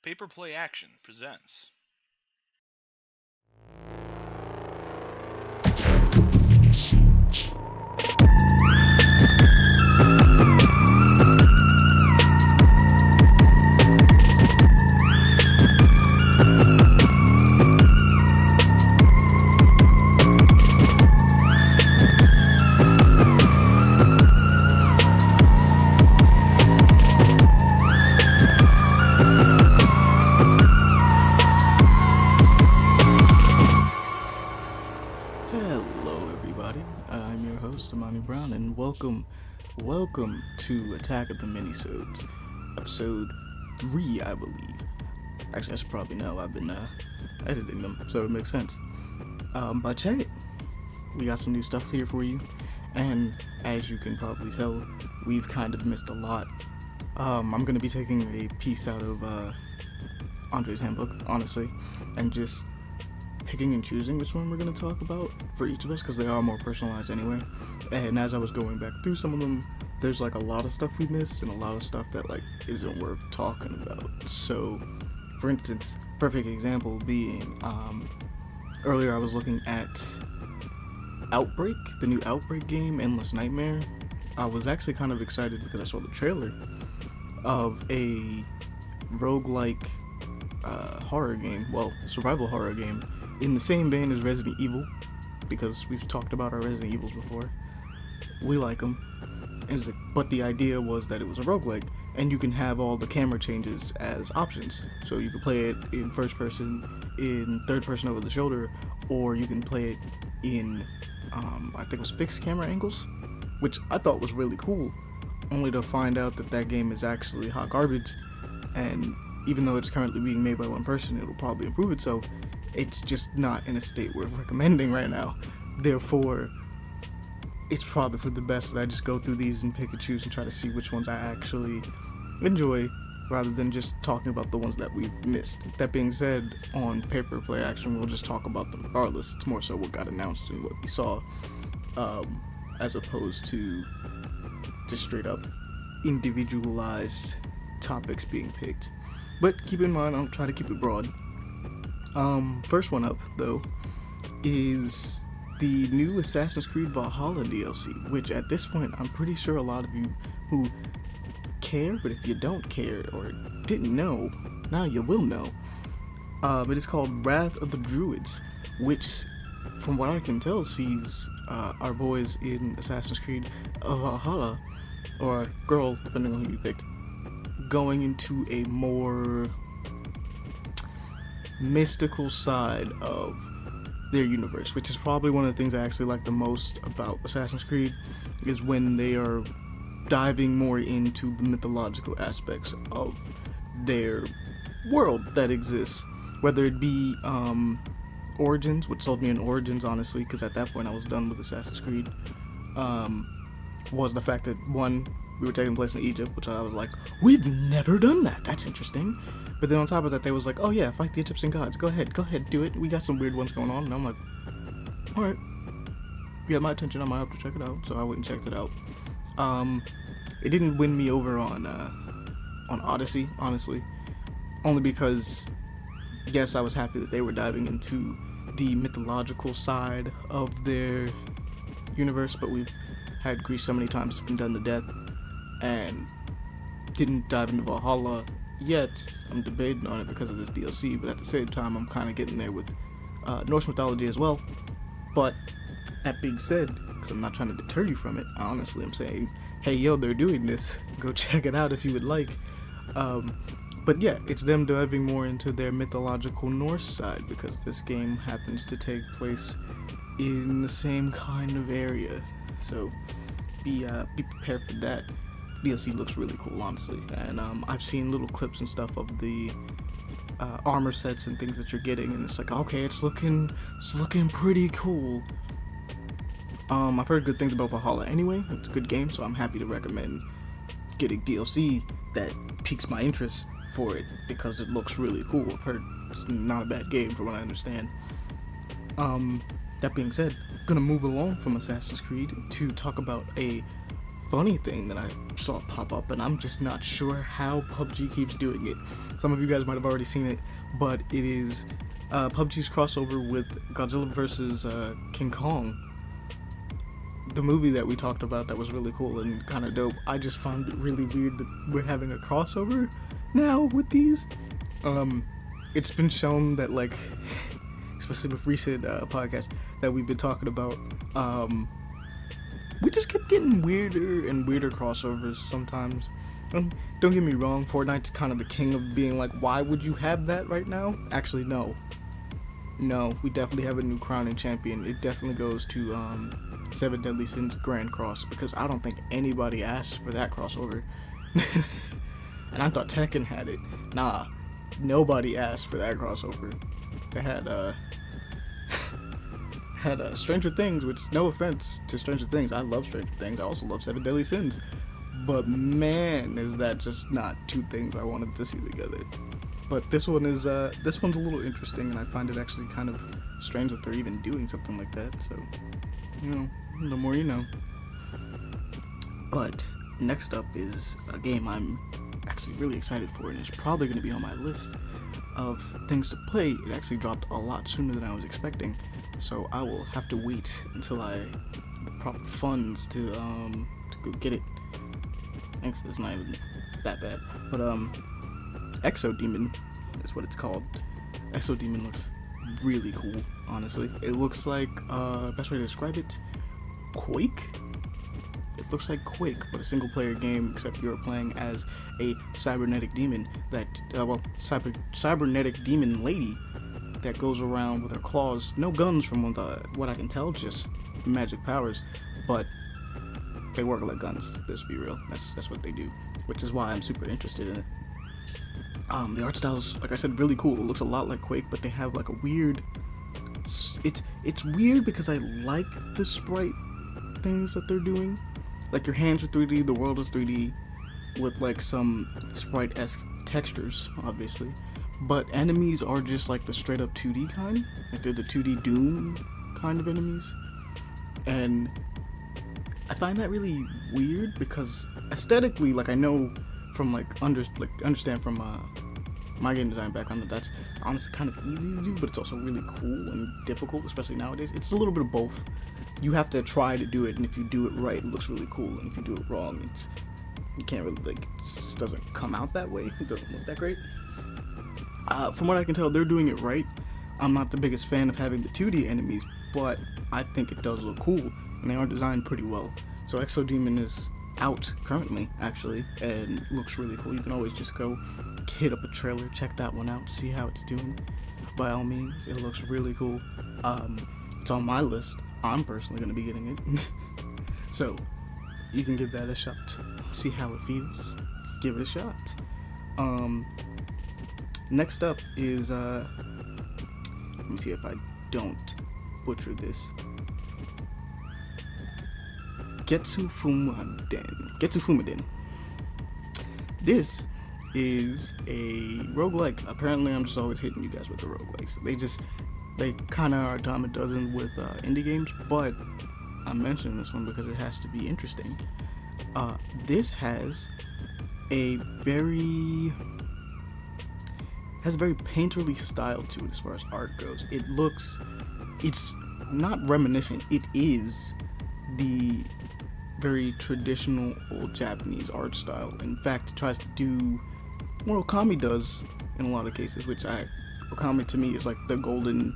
Paper Play Action presents. Hello, everybody. I'm your host, Amani Brown, and welcome to Attack of the Minisodes, episode 3, I believe. Actually, I should probably know. I've been editing them, so it makes sense. But check it. We got some new stuff here for you, and as you can probably tell, we've kind of missed a lot. I'm going to be taking a piece out of Andre's handbook, honestly, and just picking and choosing which one we're going to talk about for each of us, because they are more personalized anyway. And as I was going back through some of them, there's like a lot of stuff we missed and a lot of stuff that like isn't worth talking about. So for instance, perfect example being earlier I was looking at Outbreak, the new Outbreak game, Endless Nightmare. I was actually kind of excited because I saw the trailer of a roguelike horror game, well, survival horror game, in the same vein as Resident Evil, because we've talked about our Resident Evils before. We like them. But the idea was that it was a roguelike, and you can have all the camera changes as options. So you can play it in first person, in third person over the shoulder, or you can play it in, I think it was fixed camera angles, which I thought was really cool, only to find out that game is actually hot garbage, and even though it's currently being made by one person, it'll probably improve itself. It's just not in a state worth recommending right now. Therefore, it's probably for the best that I just go through these and pick and choose and try to see which ones I actually enjoy, rather than just talking about the ones that we've missed. That being said, on Paper Play Action, we'll just talk about them regardless. It's more so what got announced and what we saw, as opposed to just straight up individualized topics being picked. But keep in mind, I'll try to keep it broad. First one up, though, is the new Assassin's Creed Valhalla DLC, which at this point, I'm pretty sure a lot of you who care, but if you don't care or didn't know, now you will know. It is called Wrath of the Druids, which, from what I can tell, sees our boys in Assassin's Creed Valhalla, or girl, depending on who you picked, going into a more mystical side of their universe, which is probably one of the things I actually like the most about Assassin's Creed, is when they are diving more into the mythological aspects of their world that exists, whether it be Origins, which sold me in Origins, honestly, because at that point I was done with Assassin's Creed, was the fact that, one, we were taking place in Egypt, which I was like, we've never done that, that's interesting. But then on top of that, they was like, oh yeah, fight the Egyptian gods, go ahead, do it, we got some weird ones going on. And I'm like, alright, you got my attention, I might have to check it out. So I went and checked it out. It didn't win me over on Odyssey, honestly, only because, yes, I was happy that they were diving into the mythological side of their universe, but we've had Greece so many times, it's been done to death, and didn't dive into Valhalla yet. I'm debating on it because of this DLC, but at the same time, I'm kind of getting there with Norse mythology as well. But that being said, because I'm not trying to deter you from it, honestly, I'm saying, hey, yo, they're doing this. Go check it out if you would like. But yeah, it's them diving more into their mythological Norse side, because this game happens to take place in the same kind of area. So be prepared for that. DLC looks really cool, honestly, and I've seen little clips and stuff of the armor sets and things that you're getting, and it's like, okay, it's looking pretty cool. I've heard good things about Valhalla anyway. It's a good game, so I'm happy to recommend getting DLC that piques my interest for it, because it looks really cool. I've heard it's not a bad game from what I understand. That being said, I'm gonna move along from Assassin's Creed to talk about a funny thing that I saw pop up, and I'm just not sure how PUBG keeps doing it. Some of you guys might have already seen it, but it is PUBG's crossover with Godzilla vs. King Kong. The movie that we talked about that was really cool and kind of dope. I just found it really weird that we're having a crossover now with these. It's been shown that, like, especially with recent podcasts that we've been talking about, we just kept getting weirder and weirder crossovers sometimes. Don't get me wrong, Fortnite's kind of the king of being like, why would you have that right now? Actually, no, we definitely have a new crowning champion. It definitely goes to 7 Deadly Sins Grand Cross, because I don't think anybody asked for that crossover. And I thought Tekken had it. Nah, nobody asked for that crossover. They had Stranger Things, which, no offense to Stranger Things, I love Stranger Things. I also love 7 Deadly Sins. But man, is that just not two things I wanted to see together. But this one's a little interesting, and I find it actually kind of strange that they're even doing something like that. So, you know, the more you know. But next up is a game I'm actually really excited for, and it's probably going to be on my list of things to play. It actually dropped a lot sooner than I was expecting, so I will have to wait until I have the proper funds to go get it. Thanks, it's not even that bad. But Exodemon is what it's called. Exodemon looks really cool, honestly. It looks like, best way to describe it, Quake? It looks like Quake, but a single player game, except you're playing as a cybernetic demon that, cybernetic demon lady that goes around with her claws. No guns from what I can tell, just magic powers, but they work like guns, let's be real. That's what they do, which is why I'm super interested in it. The art style's, like I said, really cool. It looks a lot like Quake, but they have like a weird, it's weird because I like the sprite things that they're doing. Like, your hands are 3D, the world is 3D, with like some sprite-esque textures, obviously. But enemies are just like the straight up 2D kind. Like, they're the 2D Doom kind of enemies. And I find that really weird because aesthetically, like, I know from understand from my game design background that that's honestly kind of easy to do, but it's also really cool and difficult, especially nowadays. It's a little bit of both. You have to try to do it, and if you do it right, it looks really cool, and if you do it wrong, you can't really, like, it just doesn't come out that way. It doesn't look that great. From what I can tell, they're doing it right. I'm not the biggest fan of having the 2D enemies, but I think it does look cool, and they are designed pretty well. So Exodemon is out currently, actually, and looks really cool. You can always just go hit up a trailer, check that one out, see how it's doing. By all means, it looks really cool. It's on my list. I'm personally going to be getting it. So, you can give that a shot. See how it feels. Give it a shot. Next up is, let me see if I don't butcher this. Getsu Fumaden. This is a roguelike. Apparently, I'm just always hitting you guys with the roguelikes. They kind of are a dime a dozen with indie games, but I'm mentioning this one because it has to be interesting. This has a very painterly style to it as far as art goes. It's not reminiscent. It is the very traditional old Japanese art style. In fact, it tries to do what Okami does in a lot of cases, which Okami to me is like the golden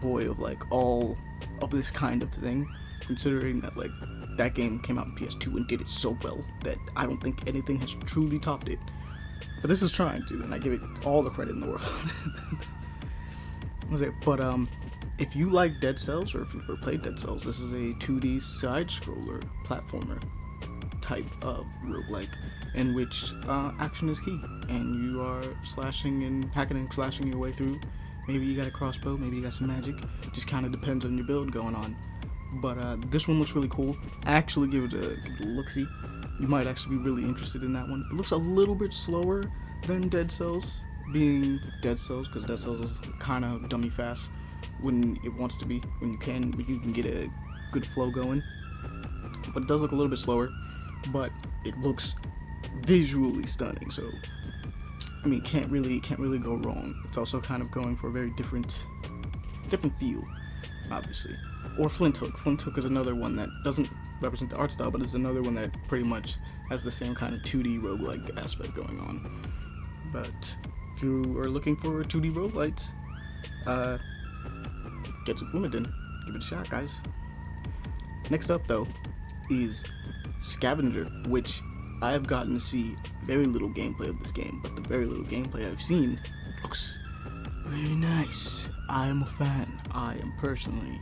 boy of like all of this kind of thing, considering that like that game came out on PS2 and did it so well that I don't think anything has truly topped it. But this is trying to, and I give it all the credit in the world. But if you like Dead Cells, or if you've ever played Dead Cells, this is a 2D side-scroller platformer type of roguelike in which action is key, and you are slashing and hacking and slashing your way through. Maybe you got a crossbow, maybe you got some magic. Just kind of depends on your build going on. But this one looks really cool. Actually, give it a look-see. You might actually be really interested in that one. It looks a little bit slower than Dead Cells, being Dead Cells, because Dead Cells is kind of dummy fast when it wants to be, when you can get a good flow going. But it does look a little bit slower. but it looks visually stunning. So I mean, can't really go wrong. It's also kind of going for a very different feel, obviously. Or Flint Hook. Flint Hook is another one that doesn't represent the art style, but is another one that pretty much has the same kind of 2D roguelike aspect going on. But if you are looking for 2D roguelites, get to Fumiden. Give it a shot, guys. Next up, though, is Scavenger, which I have gotten to see very little gameplay of this game, but the very little gameplay I've seen looks very nice. I am a fan. I am personally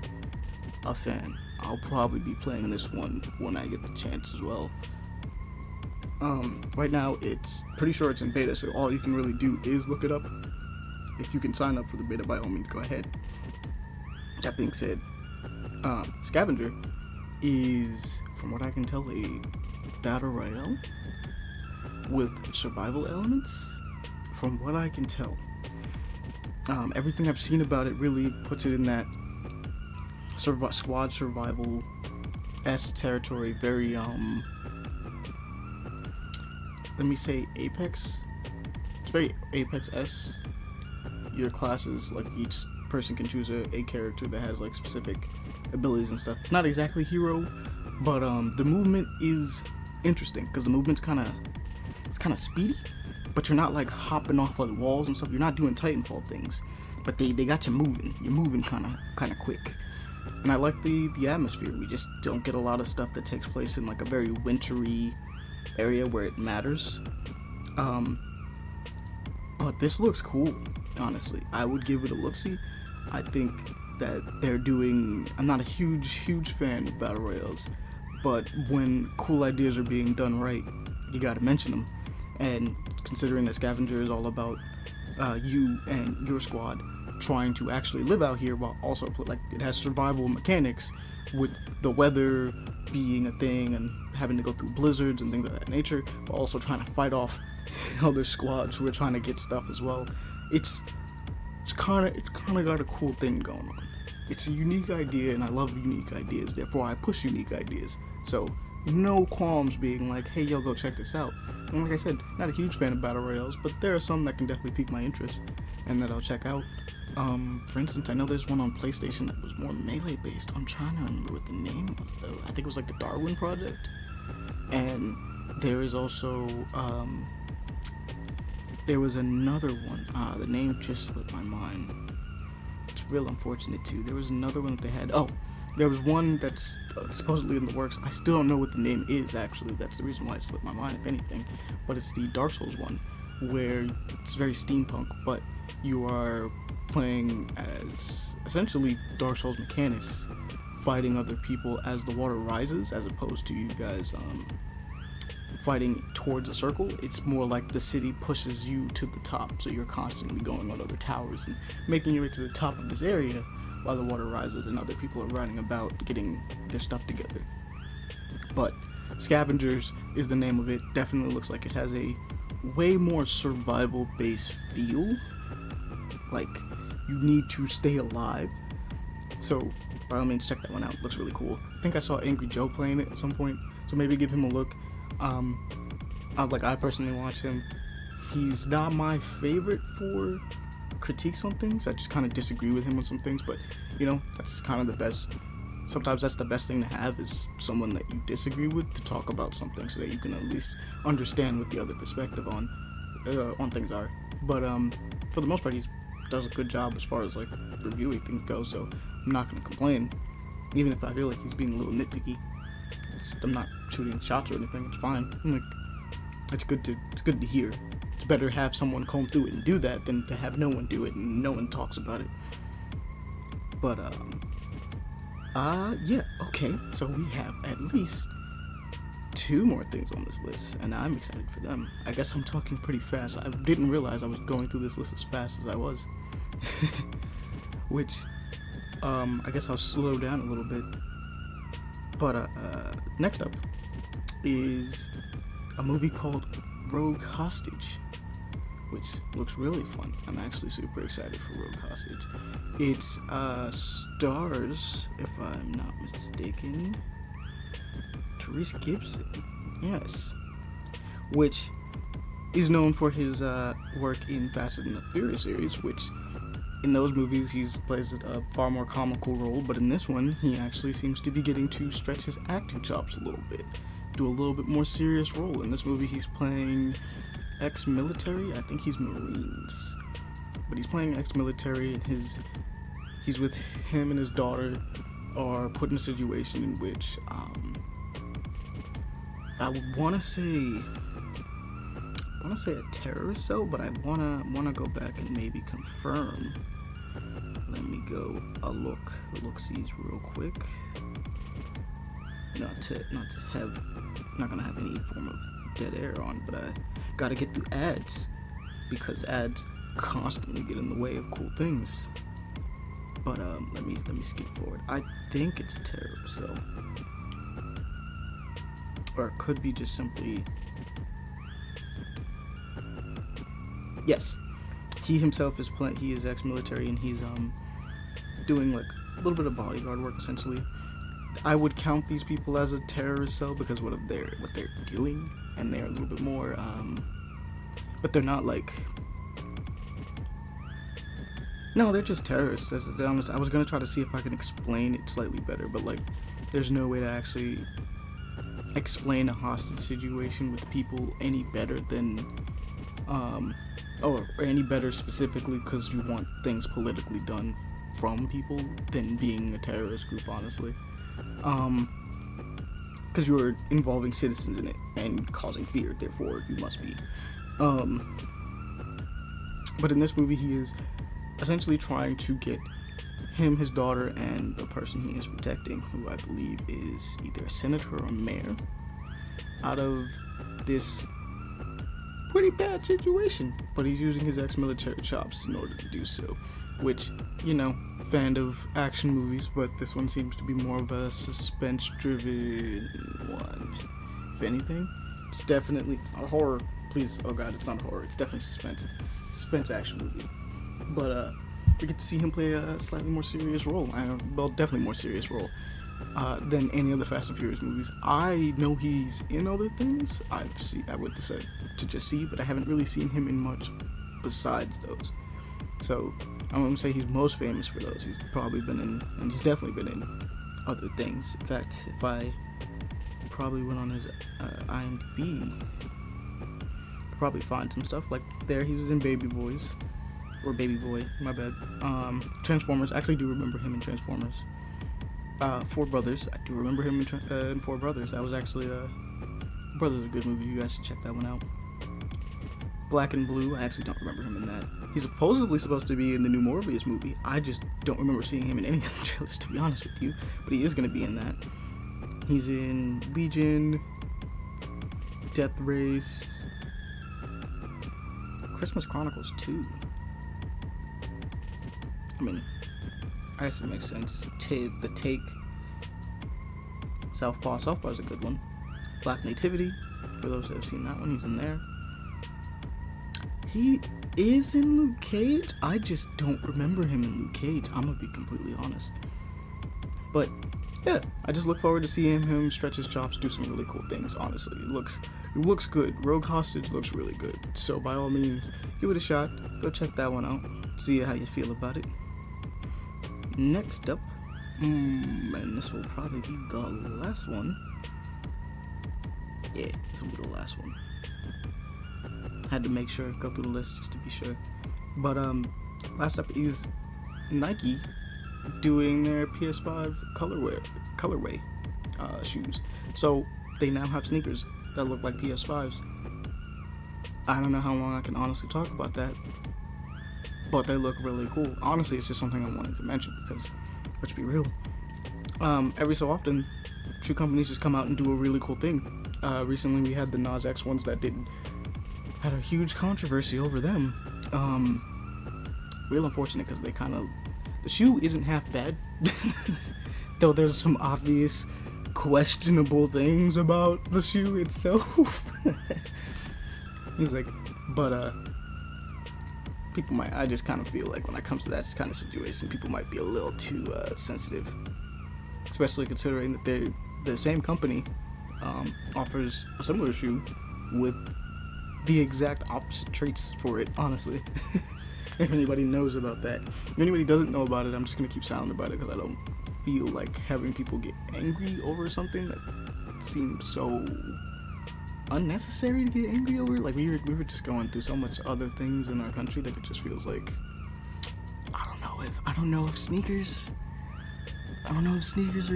a fan. I'll probably be playing this one when I get the chance as well. Right now, it's pretty sure it's in beta, so all you can really do is look it up. If you can sign up for the beta, by all means, go ahead. That being said, Scavenger is, from what I can tell, a battle royale with survival elements. From what I can tell, everything I've seen about it really puts it in that squad survival territory. Very let me say Apex. It's very Apex Your classes, like, each person can choose a character that has like specific abilities and stuff. Not exactly hero, but the movement is interesting because the movement's kind of speedy, but you're not like hopping off of the walls and stuff. You're not doing Titanfall things, but they got you moving. You're moving kind of quick, and I like the atmosphere. We just don't get a lot of stuff that takes place in like a very wintry area where it matters. But this looks cool. Honestly, I would give it a look-see. I think that they're doing. I'm not a huge fan of battle royales, but when cool ideas are being done right, you gotta mention them. And considering that Scavenger is all about you and your squad trying to actually live out here, while also like it has survival mechanics with the weather being a thing and having to go through blizzards and things of that nature, but also trying to fight off other squads who are trying to get stuff as well. It's kind of got a cool thing going on. It's a unique idea, and I love unique ideas. Therefore, I push unique ideas. So no qualms being like, hey, yo, go check this out. And like I said, not a huge fan of battle royales, but there are some that can definitely pique my interest and that I'll check out. For instance, I know there's one on PlayStation that was more melee based. I'm trying to remember what the name was though. I think it was like the Darwin Project. And there is also there was another one. The name just slipped my mind. It's real unfortunate too. There was another one that they had. Oh, there was one that's supposedly in the works. I still don't know what the name is, actually. That's the reason why it slipped my mind, if anything. But it's the Dark Souls one, where it's very steampunk, but you are playing as essentially Dark Souls mechanics, fighting other people as the water rises, as opposed to you guys fighting towards a circle. It's more like the city pushes you to the top, so you're constantly going on other towers and making your way to the top of this area while the water rises and other people are running about getting their stuff together. But Scavengers is the name of it. Definitely looks like it has a way more survival based feel, like you need to stay alive. So by all means, check that one out. Looks really cool. I think I saw Angry Joe playing it at some point, so maybe give him a look. I personally watch him. He's not my favorite for critiques on things. I just kind of disagree with him on some things, but you know, that's kind of the best. Sometimes that's the best thing to have, is someone that you disagree with to talk about something, so that you can at least understand what the other perspective on things are. But for the most part, he does a good job as far as like reviewing things go, so I'm not gonna complain, even if I feel like he's being a little nitpicky. I'm not shooting shots or anything. It's fine. It's good to hear. It's better to have someone comb through it and do that than to have no one do it and no one talks about it. But yeah, okay. So we have at least 2 more things on this list, and I'm excited for them. I guess I'm talking pretty fast. I didn't realize I was going through this list as fast as I was. Which, I guess I'll slow down a little bit. But next up is a movie called Rogue Hostage, which looks really fun. I'm actually super excited for Rogue Hostage. It stars, if I'm not mistaken, Therese Gibson, Yes. Which is known for his work in Fast and the Furious series, which in those movies he plays a far more comical role, but in this one he actually seems to be getting to stretch his acting chops a little bit, do a little bit more serious role. In this movie he's playing ex-military. I think he's Marines, but he's playing ex-military, and he's with him and his daughter are put in a situation in which I would want to say a terrorist cell, but I wanna go back and maybe confirm. Let me go a look-sees real quick. Not gonna have any form of dead air on, but I gotta get through ads because ads constantly get in the way of cool things. But let me skip forward. I think it's a terrorist cell, or it could be just simply. Yes, he himself is he is ex-military, and he's doing like a little bit of bodyguard work essentially. I would count these people as a terrorist cell because what they're doing, and they're a little bit more but they're not like, no, they're just terrorists. That's the honest. I was gonna try to see if I can explain it slightly better, but like there's no way to actually explain a hostage situation with people any better than or any better specifically because you want things politically done from people than being a terrorist group, honestly. Because you're involving citizens in it and causing fear, therefore you must be. But in this movie he is essentially trying to get him, his daughter, and the person he is protecting, who I believe is either a senator or a mayor, out of this pretty bad situation, but he's using his ex-military chops in order to do so, which, you know, fan of action movies, but this one seems to be more of a suspense-driven one. If anything, it's not a horror, please, oh god, it's not a horror, it's definitely suspense action movie, but we get to see him play a slightly more serious role, definitely more serious role, than any other Fast and Furious movies. I know he's in other things I would decide to just see, but I haven't really seen him in much besides those. So I'm gonna say he's most famous for those. He's probably been in, and he's definitely been in other things. In fact, if I probably went on his IMDb, I'd probably find some stuff. Like there, he was in Baby Boy, my bad. Transformers. I actually do remember him in Transformers. Four Brothers. I do remember him in Four Brothers. That was actually Brothers, a good movie. You guys should check that one out. Black and Blue. I actually don't remember him in that. He's supposedly supposed to be in the new Morbius movie. I just don't remember seeing him in any of the trailers, to be honest with you. But he is going to be in that. He's in Legion, Death Race, Christmas Chronicles 2. I mean, I guess it makes sense. The Take, Southpaw is a good one. Black Nativity, for those that have seen that one, he's in there. He is in Luke Cage. I just don't remember him in Luke Cage. I'm gonna be completely honest. But yeah, I just look forward to seeing him stretch his chops, do some really cool things. Honestly, it looks good. Rogue Hostage looks really good. So by all means, give it a shot. Go check that one out. See how you feel about it. Next up, and this will probably be the last one. Yeah, this will be the last one. Had to make sure, go through the list just to be sure. But last up is Nike doing their PS5 colorway shoes. So they now have sneakers that look like PS5s. I don't know how long I can honestly talk about that, but they look really cool. Honestly, it's just something I wanted to mention because, let's be real, every so often, shoe companies just come out and do a really cool thing. Recently we had the Nas X ones that had a huge controversy over them. Real unfortunate because the shoe isn't half bad, though there's some obvious questionable things about the shoe itself. He's like, but I just kind of feel like when it comes to that kind of situation, people might be a little too sensitive, especially considering that they're the same company offers a similar shoe with the exact opposite traits for it, honestly. If anybody knows about that. If anybody doesn't know about it, I'm just going to keep silent about it because I don't feel like having people get angry over something that seems so unnecessary to get angry over. Like, we were just going through so much other things in our country that it just feels like, I don't know if sneakers are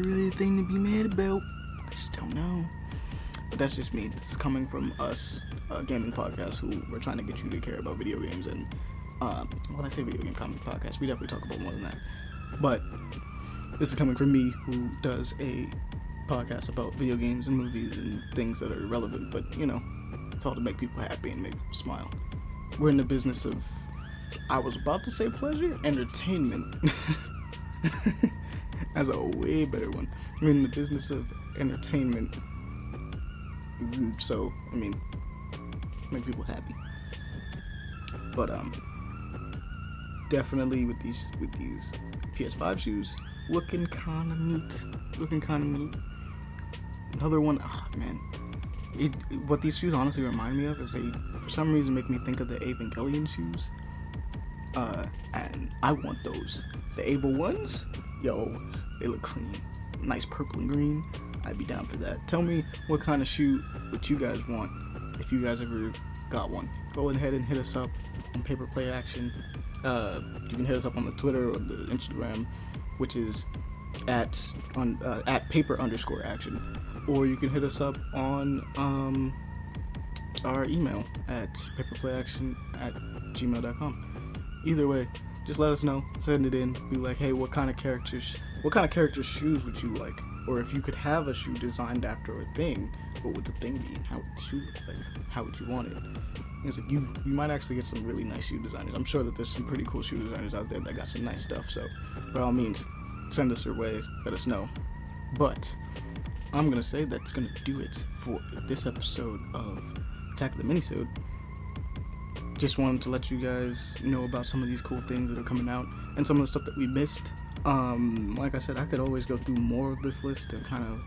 really a thing to be mad about. I just don't know. But that's just me. This is coming from us, a gaming podcast, who we're trying to get you to care about video games. And when I say video game comedy podcast, we definitely talk about more than that. But this is coming from me, who does a podcast about video games and movies and things that are relevant. But, it's all to make people happy and make people smile. We're in the business of, I was about to say pleasure, entertainment. That's a way better one. We're in the business of entertainment. So, make people happy. But, definitely with these PS5 shoes, looking kind of neat. Another one, what these shoes honestly remind me of is they, for some reason, make me think of the Evangelion shoes. And I want those. The Ava ones, they look clean. Nice purple and green. I'd be down for that. Tell me what kind of shoe would you guys want if you guys ever got one. Go ahead and hit us up on Paper Play Action. You can hit us up on the Twitter or the Instagram, which is at paper_action, or you can hit us up on our email at paperplayaction@gmail.com. Either way, just let us know. Send it in. Be like, hey, what kind of characters shoes would you like? Or if you could have a shoe designed after a thing, what would the thing be? How would the shoe look like? How would you want it? It's like you might actually get some really nice shoe designers. I'm sure that there's some pretty cool shoe designers out there that got some nice stuff. So, by all means, send us your way. Let us know. But I'm gonna say that's gonna do it for this episode of Attack of the Minisode. Just wanted to let you guys know about some of these cool things that are coming out and some of the stuff that we missed. Like I said, I could always go through more of this list and kind of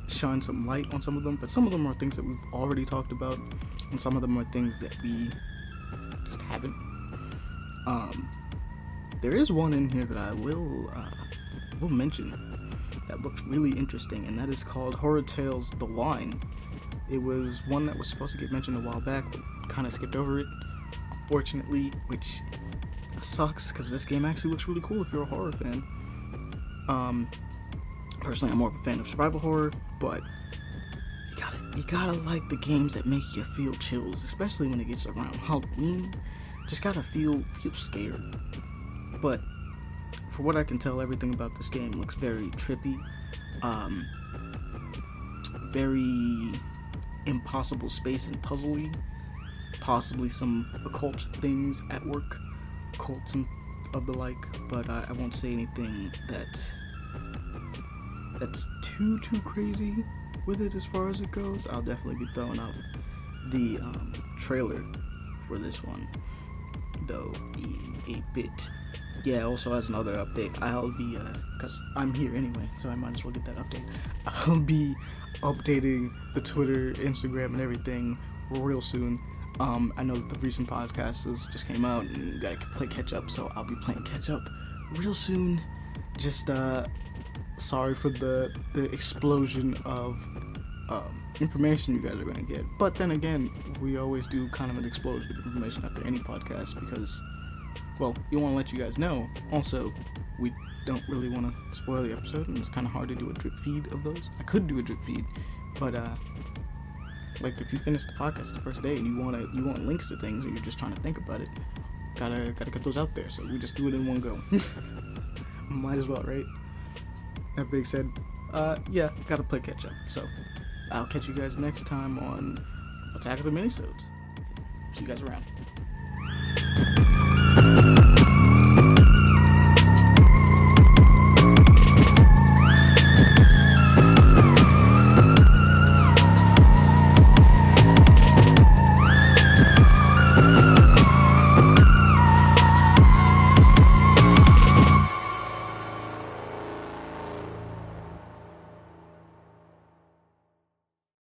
shine some light on some of them, but some of them are things that we've already talked about, and some of them are things that we just haven't. There is one in here that I will mention that looks really interesting, and that is called Horror Tales: The Line. It was one that was supposed to get mentioned a while back, but kind of skipped over it, unfortunately, which sucks because this game actually looks really cool if you're a horror fan. Personally, I'm more of a fan of survival horror, but you gotta like the games that make you feel chills, especially when it gets around Halloween. Just gotta feel scared. But for what I can tell, everything about this game looks very trippy, very impossible space and puzzly, possibly some occult things at work, cults and of the like, but I won't say anything that's too crazy with it as far as it goes. I'll definitely be throwing up the trailer for this one, though, in a bit. Yeah, also as another update, I'll be, because I'm here anyway, so I might as well get that update. I'll be updating the Twitter, Instagram, and everything real soon. I know that the recent podcasts just came out and gotta play catch up, so I'll be playing catch up real soon. Just, sorry for the explosion of information you guys are gonna get. But then again, we always do kind of an explosion of information after any podcast because, well, we want to let you guys know. Also, we don't really want to spoil the episode, and it's kind of hard to do a drip feed of those. I could do a drip feed, but like if you finish the podcast the first day and you want links to things, or you're just trying to think about it, gotta get those out there. So we just do it in one go. Might as well, right? That being said, yeah, gotta play catch up. So I'll catch you guys next time on Attack of the Minisodes. See you guys around.